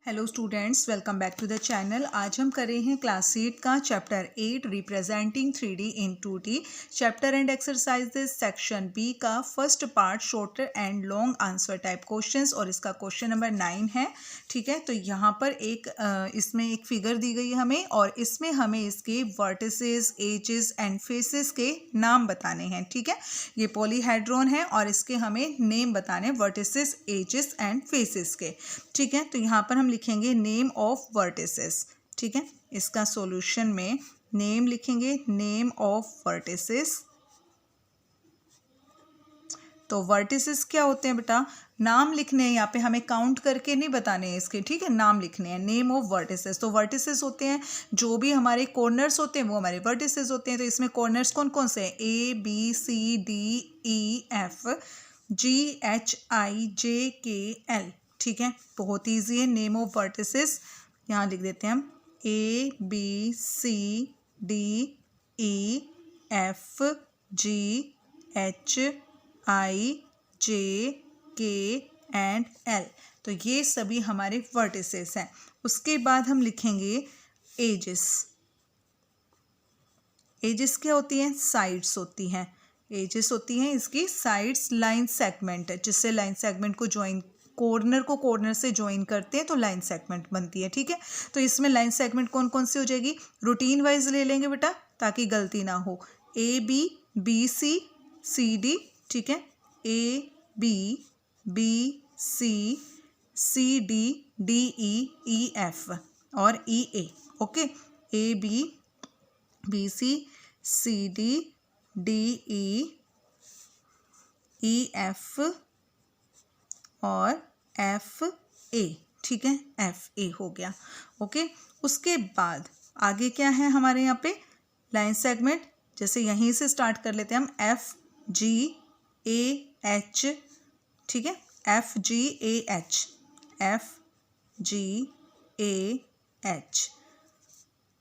Hello students, welcome back to the channel. आज हम कर रहे हैं क्लास 8 का chapter 8 representing 3D in 2D chapter and exercises section B का first part shorter and long answer type questions और इसका क्वेश्चन नंबर 9 है। ठीक है, तो यहाँ पर इसमें एक फिगर दी गई है हमें और इसमें हमें इसके वर्टिसेस, एजेस एंड फेसेस के नाम बताने हैं। ठीक है, ये पॉलीहेड्रॉन है और इसके हमें नेम बताने वर्टिसेस, एजेस एंड फेसेस के। ठीक है, तो यहाँ पर हम लिखेंगे नेम ऑफ वर्टिसेस। ठीक है, इसका सॉल्यूशन में नेम लिखेंगे, नेम ऑफ वर्टिसेस। तो वर्टिसेस क्या होते हैं बेटा, नाम लिखने हैं यहाँ पे, हमें काउंट करके नहीं बताने हैं इसके। ठीक है, नाम लिखने हैं, नेम ऑफ वर्टिसेस। तो वर्टिसेस होते हैं जो भी हमारे कॉर्नर्स होते हैं वो हमारे वर्टिसेस होते हैं। तो इसमें कॉर्नर्स कौन कौन से हैं, A B C D E F G H I J K L. ठीक है, बहुत ईजी है। नेम ऑफ वर्टिसेस यहाँ लिख देते हैं हम, A B C D E F G H I J K and L. तो ये सभी हमारे वर्टिसेस हैं। उसके बाद हम लिखेंगे एजेस। एजेस क्या होती हैं, साइड्स होती हैं। एजेस होती हैं इसकी साइड्स, लाइन सेगमेंट है, जिससे लाइन सेगमेंट को ज्वाइन, कॉर्नर को कॉर्नर से ज्वाइन करते हैं तो लाइन सेगमेंट बनती है। ठीक है, तो इसमें लाइन सेगमेंट कौन कौन सी हो जाएगी, रूटीन वाइज ले लेंगे बेटा ताकि गलती ना हो। A B, B C, C D. ठीक है, A B C, C D, D E F और E A. Okay, A B C D D E F और एफ ए। ठीक है, एफ ए हो गया। ओके, उसके बाद आगे क्या है हमारे यहाँ पे लाइन सेगमेंट, जैसे यहीं से स्टार्ट कर लेते हैं हम, एफ जी ए एच। ठीक है, F G A H, F G A H,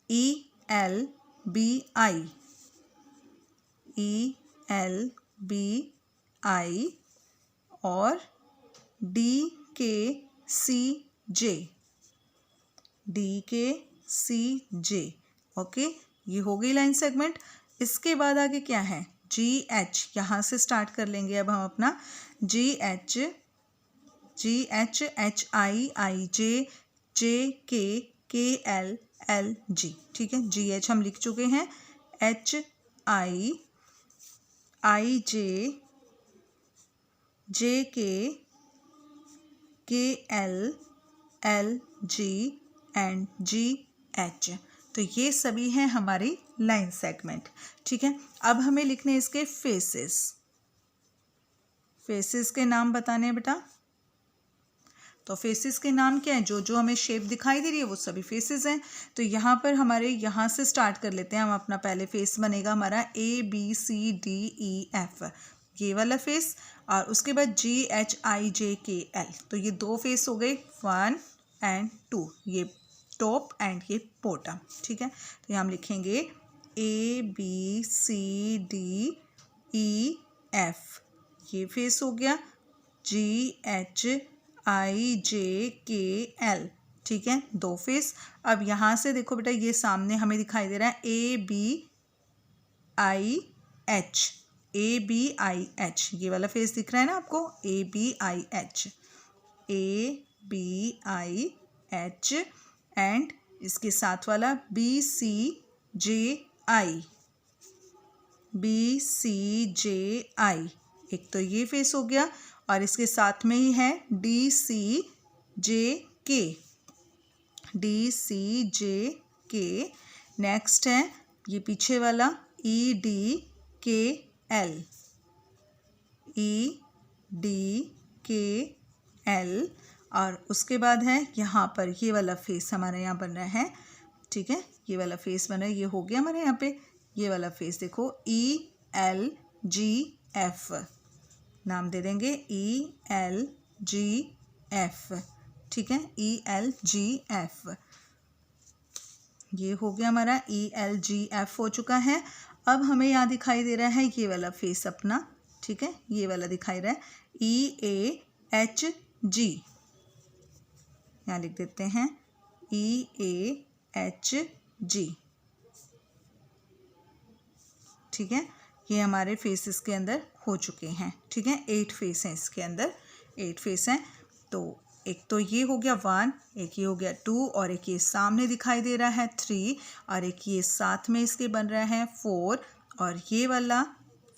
E L B I, E L B I और डी के सी जे, डी के सी जे। ओके, ये हो गई लाइन सेगमेंट। इसके बाद आगे क्या है, जी एच, यहाँ से स्टार्ट कर लेंगे अब हम अपना जी H H I J K L G. ठीक है, जी एच हम लिख चुके हैं, H I J K L G and ji H. तो ये सभी हैं हमारी लाइन सेगमेंट। ठीक है, अब हमें लिखने इसके फेसेस। फेसेस के नाम बताने हैं बेटा। तो फेसेस के नाम क्या है, जो जो हमें शेप दिखाई दे रही है वो सभी फेसेस हैं। तो यहाँ पर हमारे यहाँ से स्टार्ट कर लेते हैं हम अपना। पहले फेस बनेगा हमारा A B C D E F, ये वाला फेस, और उसके बाद जी H I J K L. तो ये दो फेस हो गए, 1 एंड 2, ये टॉप एंड ये बॉटम। ठीक है, तो यहाँ हम लिखेंगे A B C D E F, ये फेस हो गया, जी H I J K L. ठीक है, दो फेस। अब यहाँ से देखो बेटा, ये सामने हमें दिखाई दे रहा है A B I H, A B I H, ये वाला फेस दिख रहा है ना आपको, A B I H, A B I H, and इसके साथ वाला बी सी जे आई, बी सी जे आई, एक तो ये फेस हो गया, और इसके साथ में ही है डी सी जे के, डी सी जे के। नेक्स्ट है ये पीछे वाला ई डी के एल, ई डी के एल, और उसके बाद है यहाँ पर ये वाला फेस हमारे यहाँ बन रहा है। ठीक है, ये वाला फेस बन रहा है, ये हो गया हमारे यहाँ पे ये वाला फेस। देखो ई एल जी एफ, नाम दे देंगे ई एल जी एफ। ठीक है, ई एल जी एफ, ये हो गया हमारा ई एल जी एफ हो चुका है। अब हमें यहाँ दिखाई दे रहा है ये वाला फेस अपना। ठीक है, ये वाला दिखाई रहा है ई ए एच जी, यहाँ लिख देते हैं EAHG। ठीक है, ये हमारे फेसेस के अंदर हो चुके हैं। ठीक है, 8 फेस हैं इसके अंदर, 8 फेस हैं। तो एक तो ये हो गया 1, एक ये हो गया 2, और एक ये सामने दिखाई दे रहा है 3, और एक ये साथ में इसके बन रहा है 4, और ये वाला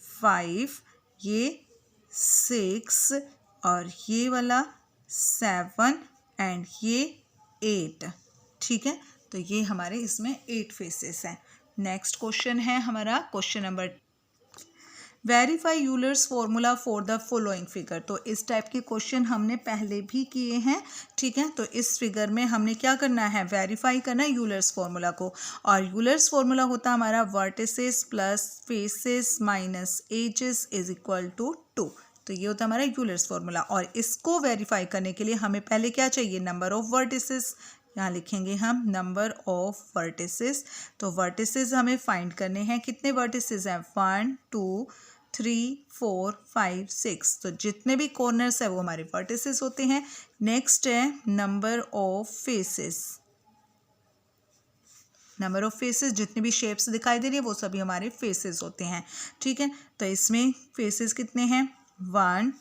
5, ये 6, और ये वाला 7 एंड ये 8। ठीक है, तो ये हमारे इसमें 8 फेसेस हैं। नेक्स्ट क्वेश्चन है हमारा question number, verify Euler's formula for the following figure. तो इस टाइप के क्वेश्चन हमने पहले भी किए हैं। ठीक है, तो इस फिगर में हमने क्या करना है, वेरीफाई करना है यूलर्स फॉर्मूला को। और यूलर्स फॉर्मूला होता है हमारा vertices plus faces minus edges is equal to 2। तो ये होता है हमारा यूलर्स फॉर्मूला। और इसको वेरीफाई करने के लिए हमें पहले क्या चाहिए, नंबर ऑफ वर्टिसेस। यहाँ लिखेंगे हम नंबर ऑफ वर्टिसेस। तो वर्टिसेस हमें फाइंड करने हैं, कितने वर्टिसेस हैं, 1 2 3 4 5 6। तो जितने भी कॉर्नर्स है वो हमारे वर्टिसेस होते हैं। नेक्स्ट है number of faces. Number of faces, जितनी भी शेप्स दिखाई दे रही है वो सभी हमारे फेसेस होते हैं। ठीक है, तो इसमें फेसेस कितने हैं, 1,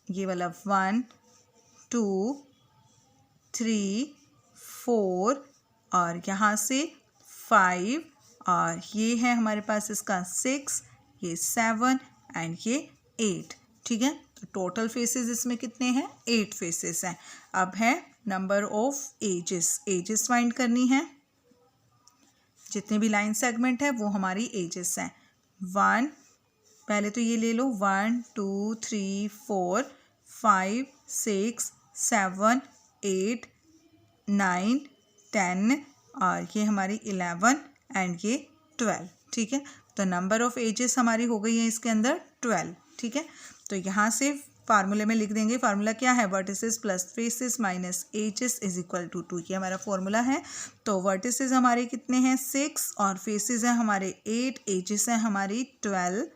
ये वाला 1 2 3 4, और यहाँ से 5, और ये है हमारे पास इसका 6, ये 7 एंड ये 8। ठीक है, तो टोटल फेसेस इसमें कितने हैं, 8 फेसेस हैं। अब है number of edges. Edges find करनी है, जितने भी लाइन सेगमेंट है वो हमारी एजेस हैं। 1, पहले तो ये ले लो, 1 2 3 4 5 6 7 8 9 10, और ये हमारी 11 एंड ये 12। ठीक है, तो नंबर ऑफ एजेस हमारी हो गई है इसके अंदर 12। ठीक है, तो यहाँ से फार्मूले में लिख देंगे, फार्मूला क्या है, vertices plus faces minus edges is equal to 2। ये हमारा फॉर्मूला है। तो वर्टिसेस हमारे कितने हैं, 6, और फेसेस हैं हमारे 8, एजेस हैं हमारी 12।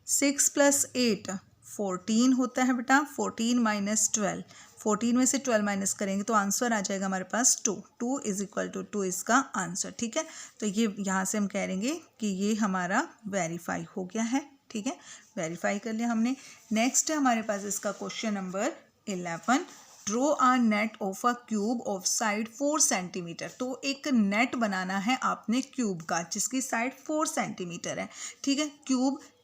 6 + 8 14 होता है बेटा, 14 - 12, 14 में से 12 माइनस करेंगे तो आंसर आ जाएगा हमारे पास 2। 2 इज इक्वल टू 2 इसका आंसर। ठीक है, तो ये यहाँ से हम कहेंगे कि ये हमारा वेरीफाई हो गया है। ठीक है, वेरीफाई कर लिया हमने। नेक्स्ट है हमारे पास इसका question number 11, draw a net of a cube of side 4 centimetre. तो एक नेट बनाना है आपने क्यूब का, जिसकी साइड 4 सेंटीमीटर है। ठीक है,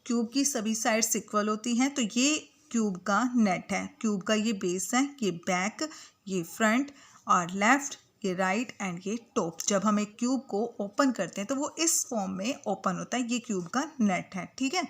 क्यूब की सभी साइड्स इक्वल होती हैं। तो ये क्यूब का नेट है, क्यूब का ये बेस है, ये बैक, ये फ्रंट, और लेफ्ट, ये राइट एंड ये टॉप। जब हम एक क्यूब को ओपन करते हैं तो वो इस फॉर्म में ओपन होता है, ये क्यूब का नेट है। ठीक है,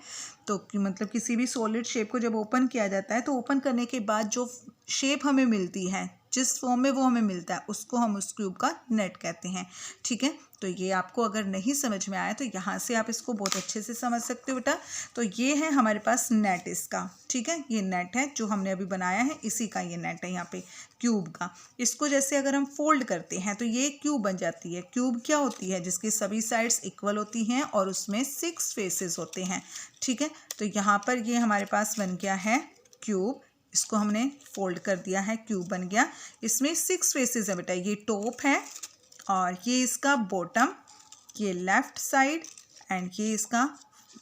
तो मतलब किसी भी सॉलिड शेप को जब ओपन किया जाता है तो ओपन करने के बाद जो शेप हमें मिलती है, जिस फॉर्म में वो हमें मिलता है, उसको हम उस क्यूब का नेट कहते हैं। ठीक है, तो ये आपको अगर नहीं समझ में आया तो यहाँ से आप इसको बहुत अच्छे से समझ सकते हो बेटा। तो ये है हमारे पास नेट इसका। ठीक है, ये नेट है जो हमने अभी बनाया है, इसी का ये नेट है यहाँ पे क्यूब का। इसको जैसे अगर हम फोल्ड करते हैं तो ये क्यूब बन जाती है। क्यूब क्या होती है, जिसकी सभी साइड्स इक्वल होती हैं और उसमें 6 फेसेस होते हैं। ठीक है, तो यहाँ पर ये हमारे पास बन गया है क्यूब। इसको हमने फोल्ड कर दिया है, क्यूब बन गया। इसमें 6 फेसेस है बेटा, ये टॉप है, और ये इसका बॉटम, ये लेफ्ट साइड, एंड ये इसका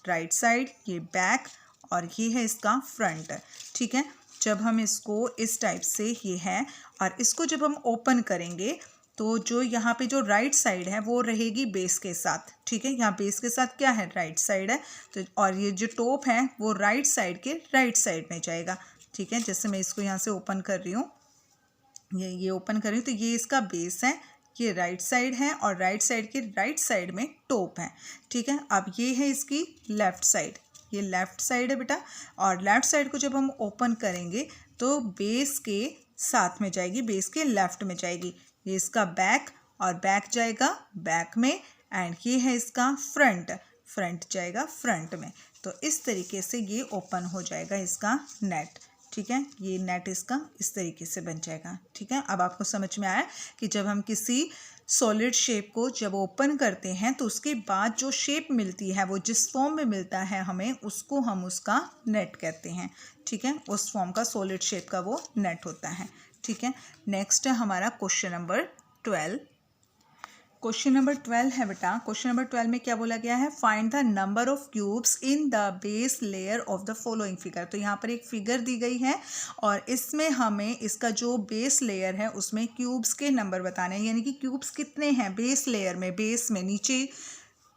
राइट साइड, ये बैक, और ये है इसका फ्रंट। ठीक है, जब हम इसको इस टाइप से ये है, और इसको जब हम ओपन करेंगे तो जो यहाँ पे जो राइट साइड है वो रहेगी बेस के साथ। ठीक है, यहाँ बेस के साथ क्या है, राइट साइड है। तो और ये जो टॉप है वो राइट साइड के राइट साइड में जाएगा। ठीक है, जैसे मैं इसको यहाँ से ओपन कर रही हूँ, ये ओपन कर रही हूँ, तो ये इसका बेस है, ये राइट साइड है, और राइट साइड के राइट साइड में टॉप है। ठीक है, अब ये है इसकी लेफ्ट साइड, ये लेफ्ट साइड है बेटा। और लेफ्ट साइड को जब हम ओपन करेंगे तो बेस के साथ में जाएगी, बेस के लेफ्ट में जाएगी। ये इसका बैक, और बैक जाएगा बैक में, एंड ये है इसका फ्रंट, फ्रंट जाएगा फ्रंट में। तो इस तरीके से ये ओपन हो जाएगा इसका नेट। ठीक है, ये नेट इसका इस तरीके से बन जाएगा। ठीक है, अब आपको समझ में आया कि जब हम किसी सॉलिड शेप को जब ओपन करते हैं तो उसके बाद जो शेप मिलती है वो जिस फॉर्म में मिलता है हमें, उसको हम उसका नेट कहते हैं। ठीक है, उस फॉर्म का सॉलिड शेप का वो नेट होता है। ठीक है, नेक्स्ट है हमारा क्वेश्चन नंबर 12। क्वेश्चन नंबर 12 है बेटा, क्वेश्चन नंबर 12 में क्या बोला गया है, find the number of cubes in the base layer of the following figure. तो यहाँ पर एक फिगर दी गई है और इसमें हमें इसका जो बेस लेयर है उसमें क्यूब्स के नंबर बताने हैं, यानी कि क्यूब्स कितने हैं बेस लेयर में, बेस में नीचे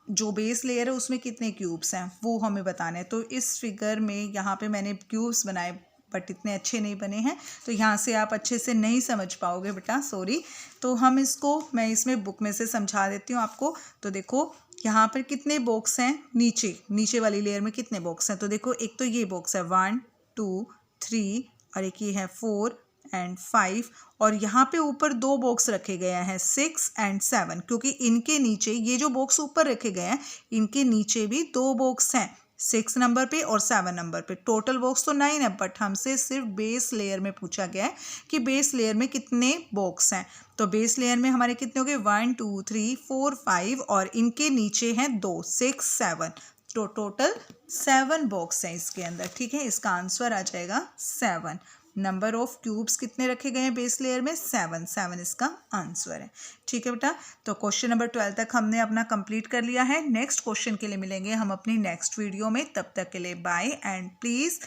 जो बेस लेयर है उसमें कितने क्यूब्स हैं वो हमें बताने हैं। तो इस फिगर में यहाँ पे मैंने क्यूब्स बनाए बट इतने अच्छे नहीं बने हैं, तो यहाँ से आप अच्छे से नहीं समझ पाओगे बेटा, सॉरी। तो हम इसको, मैं इसमें बुक में से समझा देती हूँ आपको। तो देखो यहाँ पर कितने बॉक्स हैं, नीचे वाली लेयर में कितने बॉक्स हैं। तो देखो एक तो ये बॉक्स है 1 2 3 और एक ये है 4 एंड 5 और यहाँ पे ऊपर 2 बॉक्स रखे गए हैं 6 एंड 7, क्योंकि इनके नीचे ये जो बॉक्स ऊपर रखे गए हैं इनके नीचे भी 2 बॉक्स हैं 6 नंबर पे और 7 नंबर पे। टोटल बॉक्स तो 9 है, बट हमसे सिर्फ बेस लेयर में पूछा गया है कि बेस लेयर में कितने बॉक्स हैं। तो बेस लेयर में हमारे कितने हो गए 1 2 3 4 5 और इनके नीचे हैं 2 6 7, तो टोटल 7 बॉक्स हैं इसके अंदर। ठीक है, इसका आंसर आ जाएगा 7। नंबर ऑफ क्यूब्स कितने रखे गए हैं बेस लेयर में, 7 इसका आंसर है। ठीक है बेटा, तो क्वेश्चन नंबर 12 तक हमने अपना कंप्लीट कर लिया है। नेक्स्ट क्वेश्चन के लिए मिलेंगे हम अपनी नेक्स्ट वीडियो में, तब तक के लिए bye and please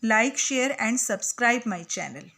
like share and subscribe my channel.